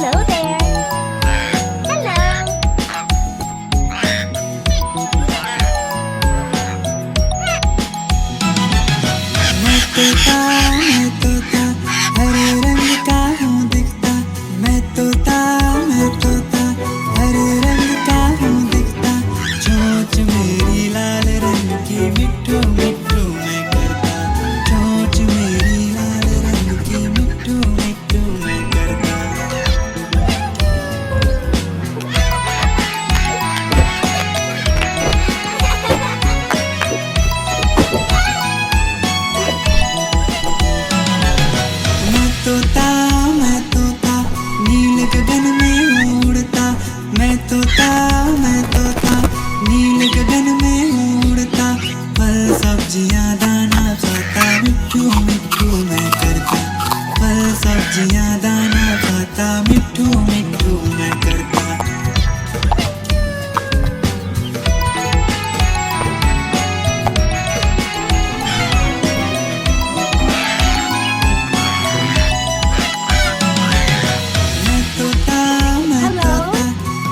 Hello there. Hello. मैं तोता हरे रंग का हूँ दिखता। मैं तोता हरे रंग का हूँ दिखता। चोंच मेरी लाल रंग की मिट्ठू मिट्ठू मैं करता। चोंच मेरी लाल रंग की मिट्ठू मिट्ठू मैं करता। मैं तोता नील गगन में उड़ता। मैं तोता नील गगन में उड़ता। फल सब्जियां दाना खाता मिट्ठू मिट्ठू मैं करता। फल सब्जियां दाना खाता मिट्ठू मिट्ठू मैं करता।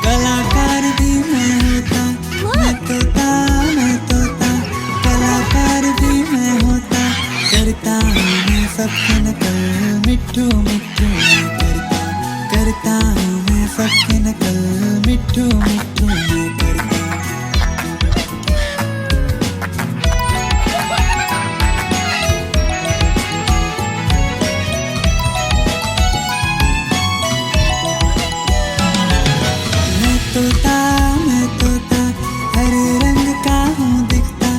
कलाकार भी मैं होता। मैं तोता कलाकार भी मैं होता। करता हूँ मैं सबकी नकल मिट्ठू मिट्ठू मैं करता। करता हूँ मैं सबकी नकल मिट्ठू मिट्ठू मैं करता। मैं तोता हरे रंग का हूँ दिखता।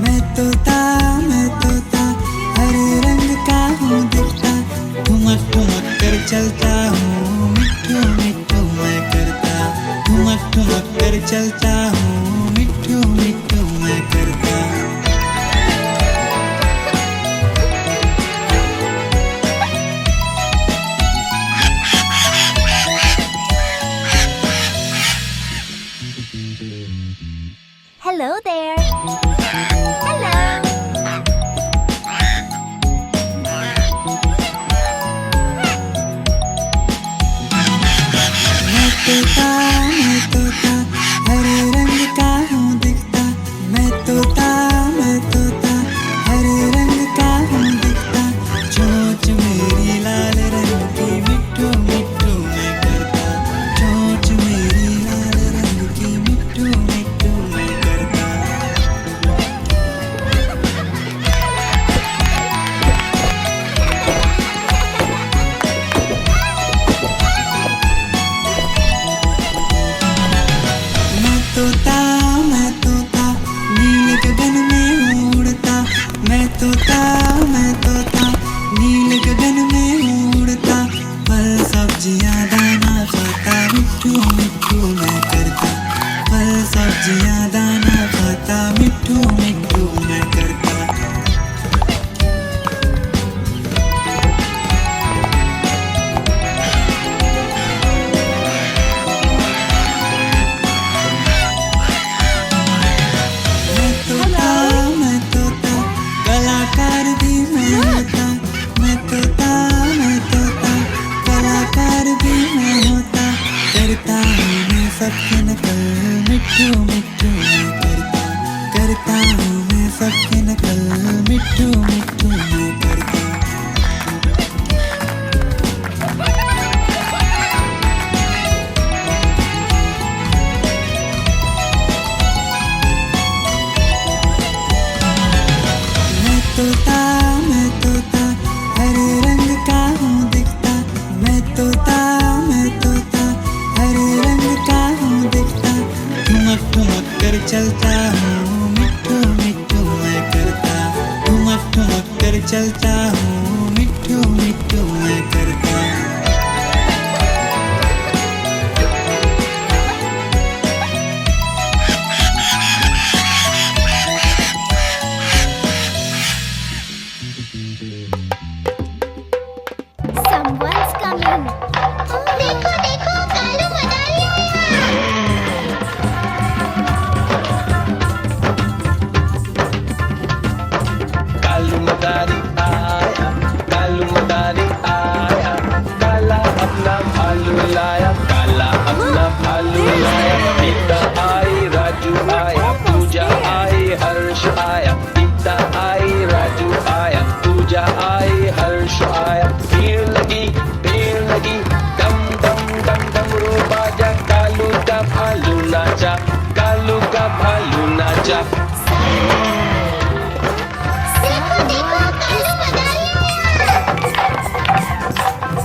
मैं तोता हरे रंग का हूँ दिखता। ठुमक ठुमक कर चलता हूँ मिट्ठू मिट्ठू मैं करता। ठुमक ठुमक कर चलता हूँ मिट्ठू मिट्ठू मैं करता। Hello there. Hello. मैं तोता हरे रंग का हूँ दिखता। मैं तोता हरे रंग का हूँ दिखता। चोंच मेरी लाल रंग की मिट्ठू मिट्ठू मैं करता। चोंच मेरी लाल रंग की मिट्ठू मिट्ठू मैं करता। मैं तोता नील गगन में उड़ता। मैं तोता नील गगन में उड़ता। फल सब्जियां दाना खाता मिट्ठू मिट्ठू मैं करता। फल सब्जियां दाना खाता मिट्ठू मिट्ठू मैं करता। मैं तोता कलाकार भी मैं होता। मैं तोता कलाकार भी मैं होता। करता हूँ मैं सबकी नकल मिट्ठू मिट्ठू मैं करता। करता हूँ मैं सबकी नकल मिट्ठू मिट्ठू मैं करता। मैं तोता हरे रंग का हूँ दिखता। मैं तोता हरे रंग का हूँ दिखता। ठुमक ठुमक कर चलता हूँ मिट्ठू मिट्ठू मैं करता। ठुमक ठुमक कर चलता हूँ मिट्ठू मिट्ठू मैं करता। Someone's coming. देखो देखो Kalu Madaria. Kalu madari ay, लाया, काला अपना भालू लाया। गीता आई, राजू आया, पूजा आई, हर्ष आया। गीता आई, राजू आया, पूजा आई, हर्ष आया। भीड़ लगी, डम डम डम डमरू बाजा। कालू का भालू नाचा, कालू का भालू नाचा।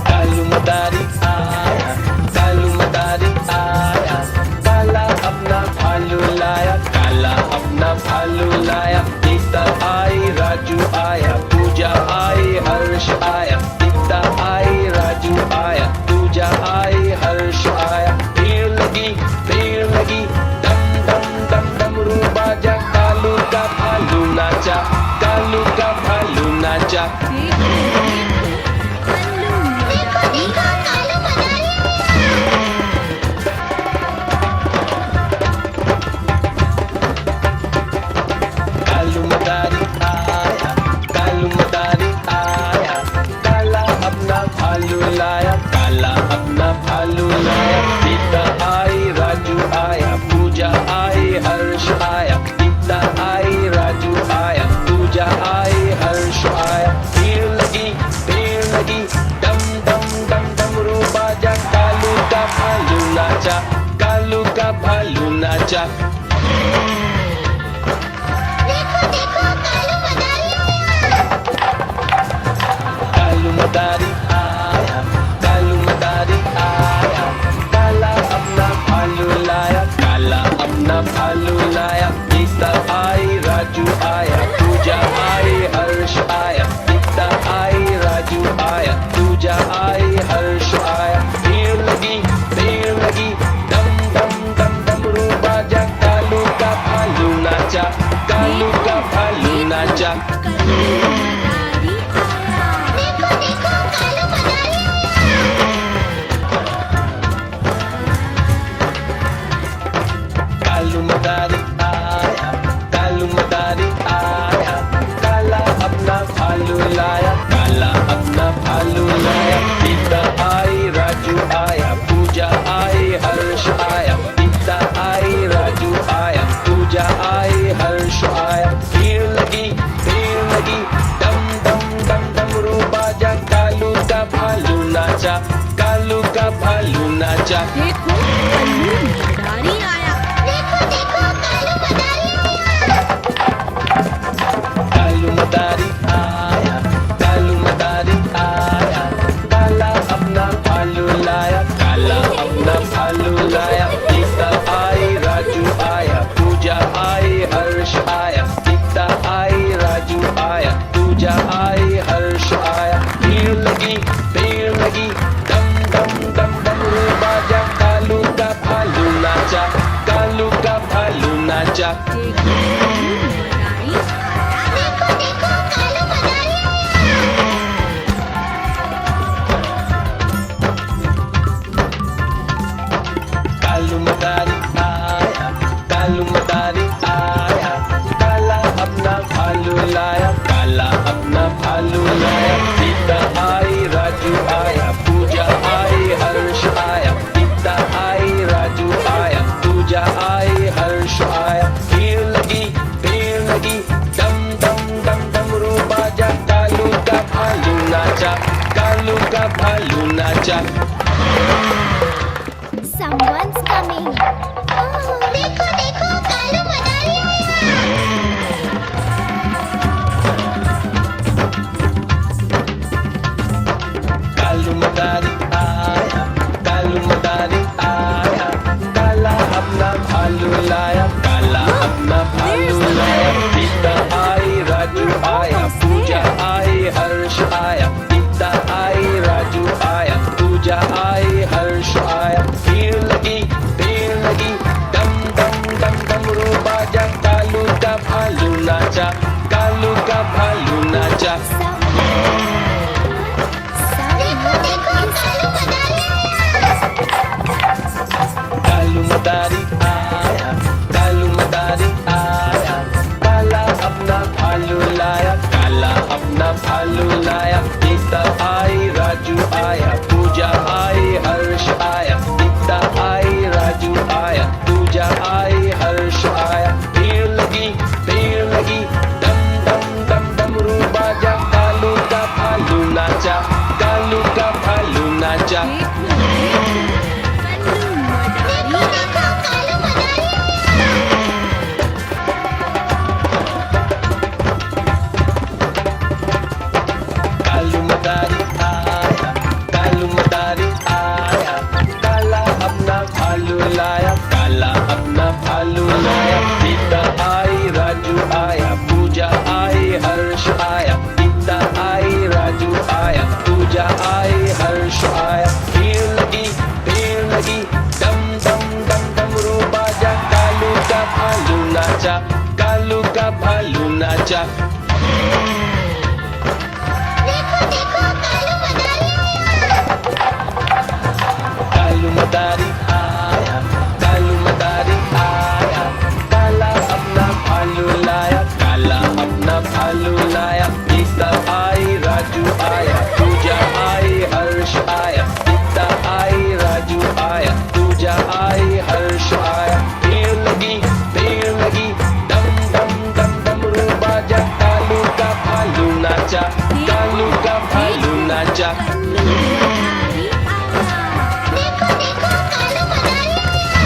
कालू मदारी आया, कालू मदारी आया। काला अपना भालू लाया, काला अपना भालू लाया। गीता आई, राजू आया, पूजा आई, हर्ष आया। गीता आई, राजू आया, पूजा आई, हर्ष आया। भीड़ लगी, डम डम डम डमरू बाजा। कालू का भालू नाचा, कालू का भालू नाचा। कालू मदारी आया, कालू मदारी आया। काला अपना भालू लाया, काला अपना भालू लाया। गीता आई, राजू आया, पूजा आई, हर्ष आया। गीता आई, राजू आया, पूजा आई, हर्ष आया। भीड़ लगी, डम डम डम डमरू बाजा। कालू का भालू नाचा, कालू का भालू नाचा। कालू मदारी आया, कालू मदारी आया। काला अपना भालू लाया, काला अपना भालू लाया। गीता आई, राजू आया, पूजा आई, हर्ष आया। गीता आई, राजू आया, पूजा आई, हर्ष आया। भीड़ लगी, डम डम डम डमरू बाजा। कालू का भालू नाचा, कालू का भालू नाचा। कालू मदारी आया, कालू मदारी आया। काला अपना भालू लाया, काला अपना भालू लाया। गीता आई, राजू आया, पूजा आई, हर्ष आया। गीता आई, राजू आया, पूजा आई, हर्ष आया। भीड़ लगी, डम डम डम डमरू बाजा। कालू का भालू नाचा, कालू का भालू नाचा। देखो कालू मदारी आया। कालू मदारी आया, कालू मदारी आया। काला अपना भालू लाया, काला अपना भालू लाया। गीता आई, राजू आया, पूजा आई, हर्ष आया। गीता आई, राजू आया, पूजा आई, हर्ष आया। भीड़ लगी, डम डम डम डमरू बाजा। कालू का भालू नाचा, कालू का भालू नाचा। देखो कालू मदारी आया। कालू मदारी आया, कालू मदारी आया। काला अपना भालू लाया, काला अपना भालू लाया। गीता आई, राजू आया, पूजा आई, हर्ष आया। गीता आई, राजू आया, पूजा आई, हर्ष आया। भीड़ लगी, डम डम डम डमरू बाजा। कालू का भालू नाचा, कालू का भालू नाचा। Someone's coming. देखो कालू मदारी कालू मदारी आया, कालू मदारी आया। काला अपना भालू लाया, काला अपना भालू लाया। गीता आई, राजू आया, पूजा आई, हर्ष आया। गीता आई, राजू आया, पूजा आई, हर्ष आया। भीड़ लगी, डम डम डम डमरू बाजा। कालू का भालू नाचा, कालू का भालू नाचा। कालू मदारी आया, कालू मदारी आया। काला अपना भालू लाया, काला अपना भालू लाया। गीता आई, राजू आया, पूजा आई, हर्ष आया। देखो देखो कालू मदारी आया कालू मदारी आया, कालू मदारी आया, काला अपना भालू लाया, काला अपना भालू लाया। गीता आई, राजू आया, पूजा आई, हर्ष आया। गीता आई, राजू आया, पूजा आई, हर्ष आया। भीड़ लगी, डम डम डम डमरू बाजा, कालू का भालू नाचा, कालू का भालू नाचा। मदारी आया देखो देखो कालू मदारी आया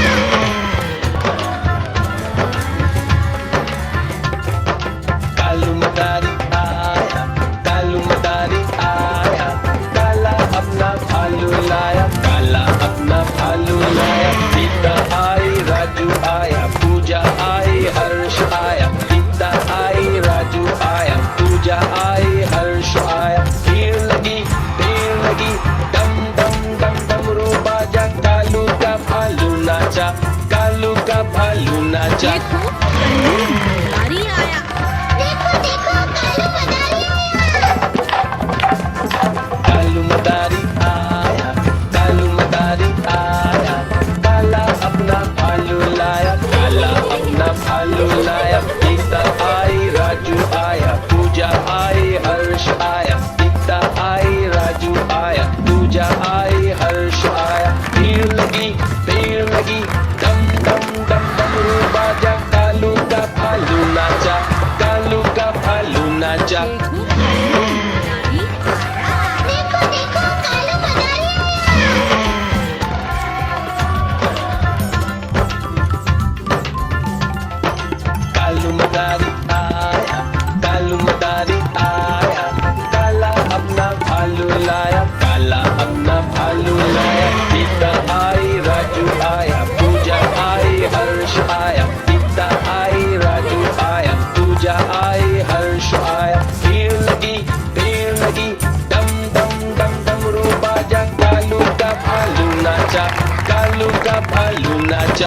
कालू मदारी आया, कालू मदारी आया, काला अपना भालू लाया, काला अपना भालू लाया। गीता आई, राजू आया, पूजा आई, हर्ष आया। गीता आई, राजू आया, पूजा आई, हर्ष आया। भीड़ लगी, डम डम डम डमरू बाजा, कालू का भालू नाचा, कालू का भालू नाचा। देखो कालू मदारी आया देखो देखो कालू मदारी आया कालू मदारी आया, कालू मदारी आया, काला अपना भालू लाया, काला अपना भालू लाया। गीता आई, राजू आया, पूजा आई, हर्ष आया। गीता आई, राजू आया, पूजा आई, हर्ष आया। भीड़ लगी,